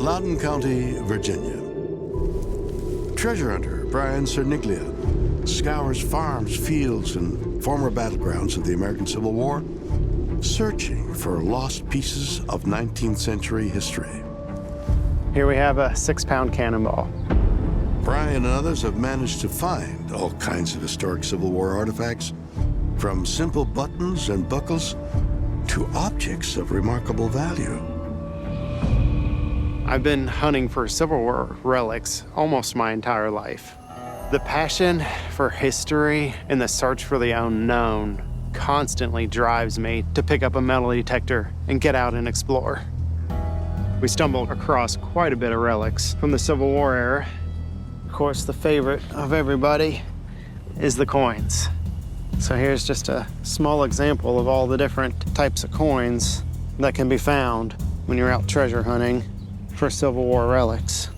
Loudoun County, Virginia. Treasure hunter Brian Cerniglia scours farms, fields, and former battlegrounds of the American Civil War, searching for lost pieces of 19th century history. Here we have a 6-pound cannonball. Brian and others have managed to find all kinds of historic Civil War artifacts, from simple buttons and buckles to objects of remarkable value. I've been hunting for Civil War relics almost my entire life. The passion for history and the search for the unknown constantly drives me to pick up a metal detector and get out and explore. We stumbled across quite a bit of relics from the Civil War era. Of course, the favorite of everybody is the coins. So here's just a small example of all the different types of coins that can be found when you're out treasure hunting for Civil War relics.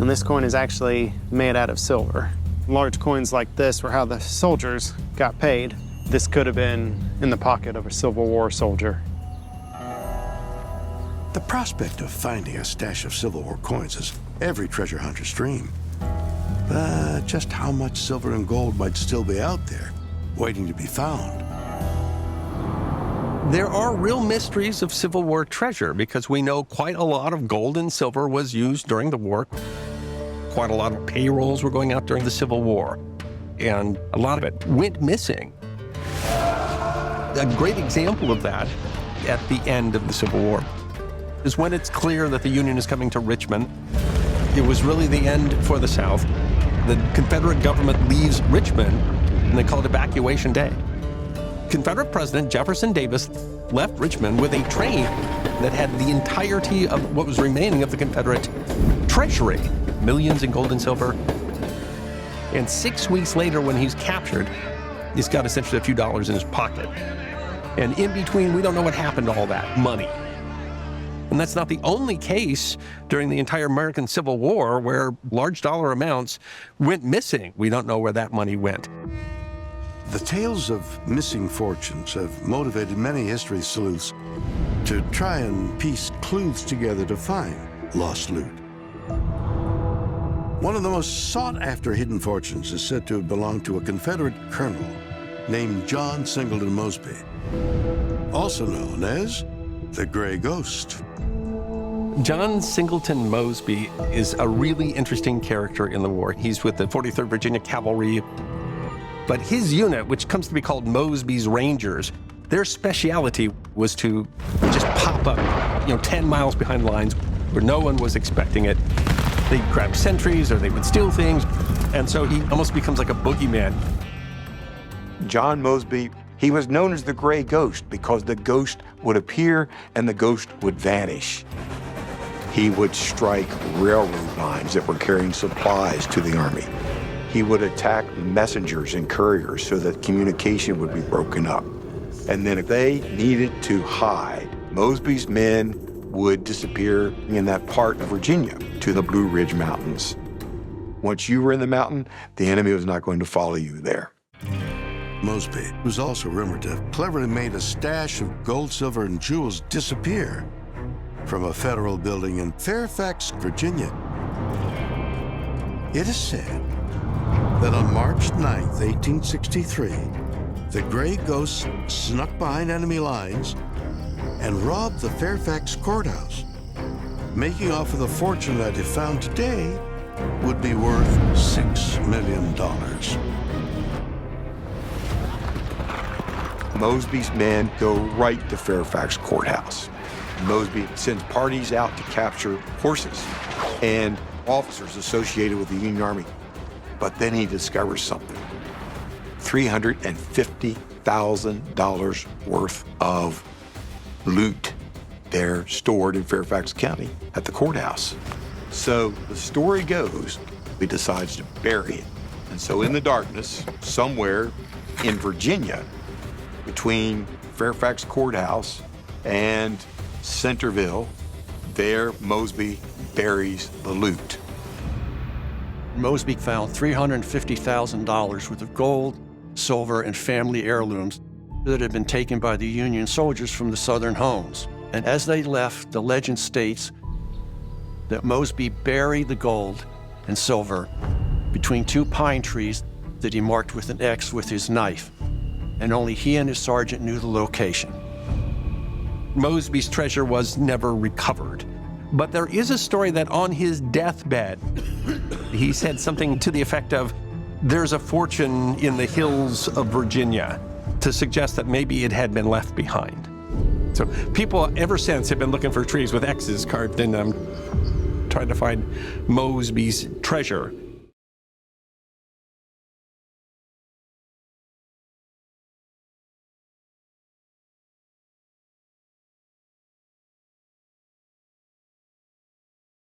And this coin is actually made out of silver. Large coins like this were how the soldiers got paid. This could have been in the pocket of a Civil War soldier. The prospect of finding a stash of Civil War coins is every treasure hunter's dream. But just how much silver and gold might still be out there, waiting to be found? There are real mysteries of Civil War treasure because we know quite a lot of gold and silver was used during the war. Quite a lot of payrolls were going out during the Civil War, and a lot of it went missing. A great example of that at the end of the Civil War is when it's clear that the Union is coming to Richmond. It was really the end for the South. The Confederate government leaves Richmond, and they call it Evacuation Day. Confederate President Jefferson Davis left Richmond with a train that had the entirety of what was remaining of the Confederate treasury, millions in gold and silver. And 6 weeks later, when he's captured, he's got essentially a few dollars in his pocket. And in between, we don't know what happened to all that money. And that's not the only case during the entire American Civil War where large dollar amounts went missing. We don't know where that money went. The tales of missing fortunes have motivated many history sleuths to try and piece clues together to find lost loot. One of the most sought-after hidden fortunes is said to have belonged to a Confederate colonel named John Singleton Mosby, also known as the Gray Ghost. John Singleton Mosby is a really interesting character in the war. He's with the 43rd Virginia Cavalry. But his unit, which comes to be called Mosby's Rangers, their speciality was to just pop up, 10 miles behind lines where no one was expecting it. They'd grab sentries or they would steal things. And so he almost becomes like a boogeyman. John Mosby, he was known as the Gray Ghost because the ghost would appear and the ghost would vanish. He would strike railroad lines that were carrying supplies to the army. He would attack messengers and couriers so that communication would be broken up. And then if they needed to hide, Mosby's men would disappear in that part of Virginia to the Blue Ridge Mountains. Once you were in the mountain, the enemy was not going to follow you there. Mosby was also rumored to have cleverly made a stash of gold, silver, and jewels disappear from a federal building in Fairfax, Virginia. It is said that on March 9th, 1863, the Gray Ghost snuck behind enemy lines and robbed the Fairfax courthouse, making off with a fortune that, if found today, would be worth $6 million. Mosby's men go right to Fairfax courthouse. Mosby sends parties out to capture horses and officers associated with the Union Army. But then he discovers something. $350,000 worth of loot there stored in Fairfax County at the courthouse. So the story goes, he decides to bury it. And so in the darkness, somewhere in Virginia, between Fairfax Courthouse and Centerville, there Mosby buries the loot. Mosby found $350,000 worth of gold, silver, and family heirlooms that had been taken by the Union soldiers from the Southern homes. And as they left, the legend states, that Mosby buried the gold and silver between two pine trees that he marked with an X with his knife, and only he and his sergeant knew the location. Mosby's treasure was never recovered. But there is a story that on his deathbed, he said something to the effect of, "There's a fortune in the hills of Virginia," to suggest that maybe it had been left behind. So people ever since have been looking for trees with X's carved in them, trying to find Mosby's treasure.